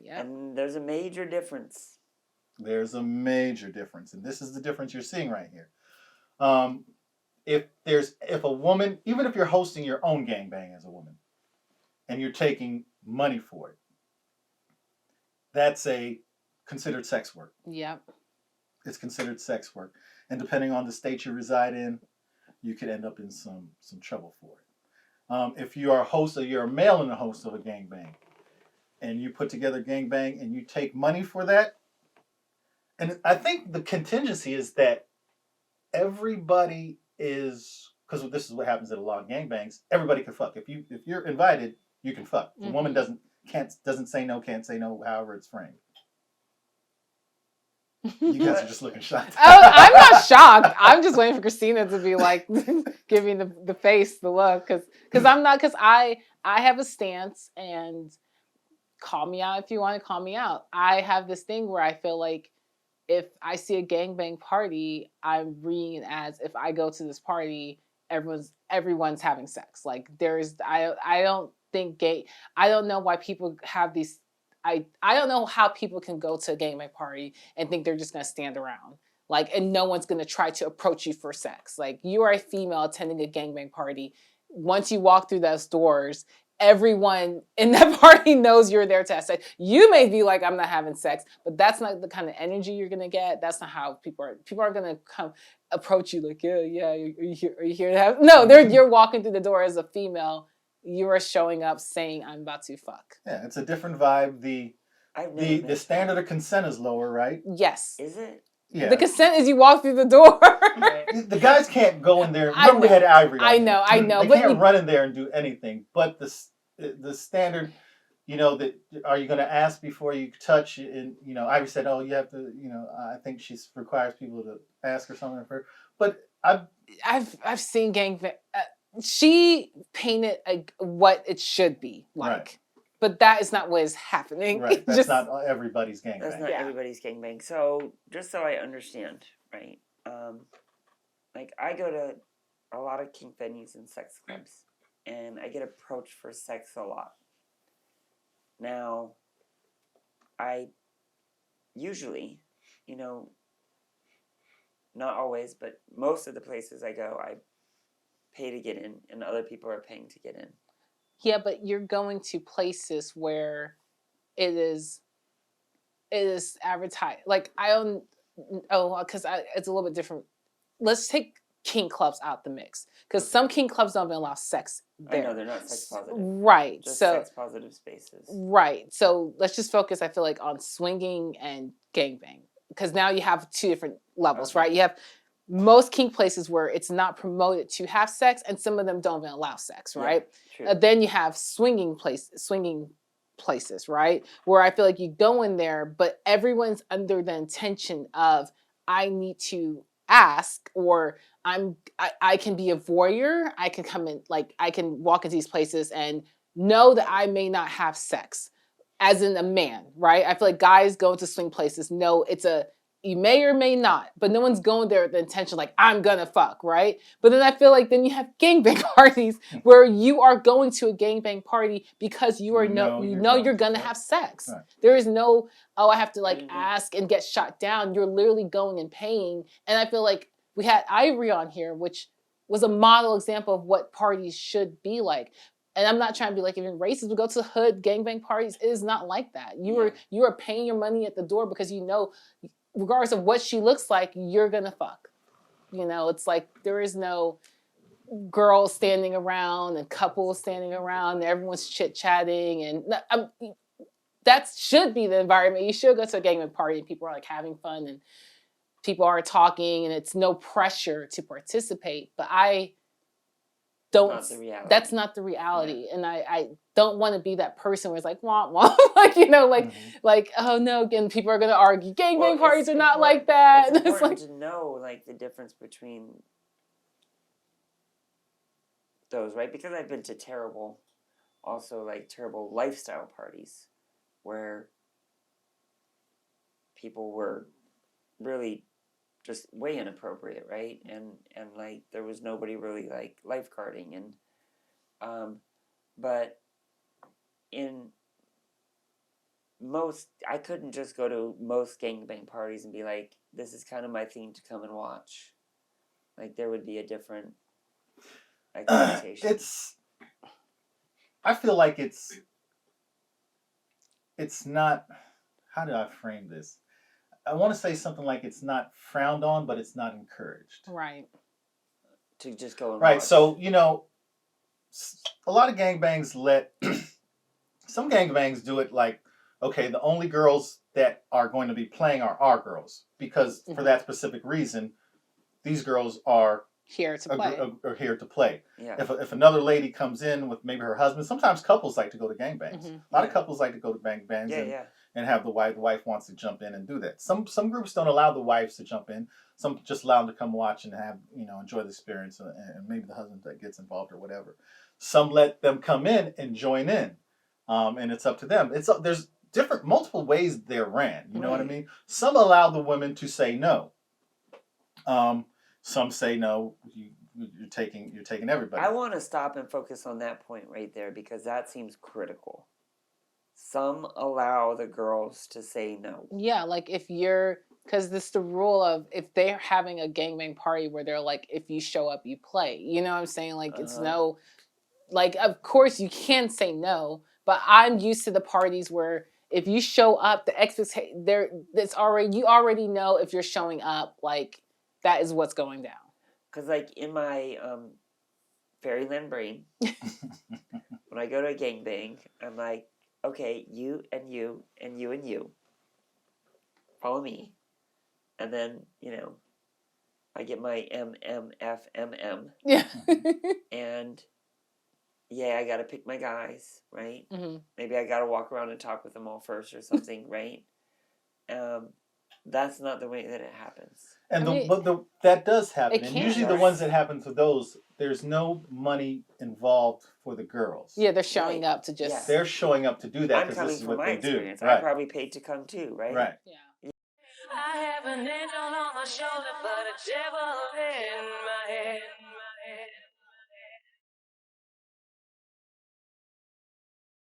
Yeah. And there's a major difference. There's a major difference, and this is the difference you're seeing right here. If a woman, even if you're hosting your own gangbang as a woman, and you're taking money for it, that's considered sex work. Yep. It's considered sex work, and depending on the state you reside in, you could end up in some trouble for it. If you are a host, or you're a male and a host of a gangbang, and you put together gangbang and you take money for that, and I think the contingency is that everybody is, because this is what happens at a lot of gangbangs. Everybody can fuck. If you're invited, you can fuck. The woman doesn't say no, can't say no. However, it's framed. You guys are just looking shocked. Oh, I'm not shocked. I'm just waiting for Christina to be like, give me the face, the look, because I'm not, because I have a stance, and call me out if you want to call me out. I have this thing where I feel like if I see a gangbang party, I'm reading it as if I go to this party, everyone's having sex. Like I don't think I don't know why people have these. I don't know how people can go to a gangbang party and think they're just gonna stand around. Like, and no one's gonna try to approach you for sex. Like, you are a female attending a gangbang party. Once you walk through those doors, everyone in that party knows you're there to have sex. You may be like, I'm not having sex, but that's not the kind of energy you're gonna get. That's not how people are. People aren't gonna come approach you like, yeah, are you here to have? No, you're walking through the door as a female. You are showing up saying, I'm about to fuck. Yeah, it's a different vibe. The standard of consent is lower, right? Yes. Is it? Yeah. The consent is you walk through the door. The guys can't go in there. Remember, we had Ivory. I know. They can't run in there and do anything. But the standard, that are you going to ask before you touch? And Ivory said, "Oh, you have to." I think she requires people to ask or something for her. But I've seen gangbang. She painted what it should be like. Right. But that is not what is happening. Right. That's not everybody's gangbang. That's not everybody's gangbang. So, just so I understand, right? Like, I go to a lot of kink venues and sex clubs, and I get approached for sex a lot. Now, I usually, not always, but most of the places I go, I pay to get in, and other people are paying to get in. Yeah, but you're going to places where it is advertised. Like, because it's a little bit different. Let's take kink clubs out the mix, because some kink clubs don't even allow sex there. I know, they're not sex positive. Right. Just so sex positive spaces. Right. So let's just focus, I feel like, on swinging and gangbang, because now you have two different levels, right? You have most kink places where it's not promoted to have sex, and some of them don't even allow sex, right? Yeah, then you have swinging places, right? Where I feel like you go in there, but everyone's under the intention of, I need to ask, or I can be a voyeur. I can come in, like, I can walk into these places and know that I may not have sex, as in a man, right? I feel like guys go to swing places, know you may or may not, but no one's going there with the intention like, I'm gonna fuck, right? But then I feel like then you have gangbang parties where you are going to a gangbang party because you know you're gonna have sex. Right. There is no, I have to ask and get shot down. You're literally going and paying. And I feel like we had Ivory on here, which was a model example of what parties should be like. And I'm not trying to be like even racist. We go to hood gangbang parties. It is not like that. You are paying your money at the door because regardless of what she looks like, you're gonna fuck. It's like there is no girls standing around and couples standing around and everyone's chit-chatting, and that should be the environment. You should go to a gangbang party and people are like having fun and people are talking and it's no pressure to participate. But I don't. That's not the reality, and I don't want to be that person where it's like womp womp, like oh no, again people are gonna argue. Gangbang parties are not like that. It's important to know the difference between those, right? Because I've been to terrible lifestyle parties where people were really just way inappropriate, right? And there was nobody really lifeguarding, and but in I couldn't just go to most gangbang parties and be like, this is kind of my theme to come and watch. Like, there would be a different expectation. I feel like it's not, how do I frame this? I want to say something like it's not frowned on, but it's not encouraged. Right. To just go and right. watch. So, a lot of gangbangs some gangbangs do it like, okay, the only girls that are going to be playing are our girls, because for that specific reason, these girls are here to play. Are here to play. Yeah. If another lady comes in with maybe her husband, sometimes couples like to go to gangbangs. A lot of couples like to go to gangbangs and have the wife wants to jump in and do that. Some groups don't allow the wives to jump in. Some just allow them to come watch and have, enjoy the experience, and maybe the husband that gets involved or whatever. Some let them come in and join in, and it's up to them. There's multiple ways they're ran. You know what I mean? Some allow the women to say no. Some say no. You're taking everybody. I want to stop and focus on that point right there, because that seems critical. Some allow the girls to say no. Yeah, like because this is the rule of, if they're having a gangbang party where they're like, if you show up, you play. You know what I'm saying? Like, it's no, like, of course you can say no, but I'm used to the parties where if you show up, the expectation you already know if you're showing up, like, that is what's going down. Because, like, in my fairyland brain, when I go to a gangbang, I'm like, okay, you and you and you and you, follow me, and then I get my MMFMM. Yeah. And I gotta pick my guys, right? Mm-hmm. Maybe I gotta walk around and talk with them all first or something, right? That's not the way that it happens. And that does happen. And usually the ones that happen to those, there's no money involved for the girls. Yeah, they're showing up to just... Yeah. They're showing up to do that because this is what they do. Right. I probably paid to come too, right? Right. Yeah. I have an angel on my shoulder, but a devil in my head.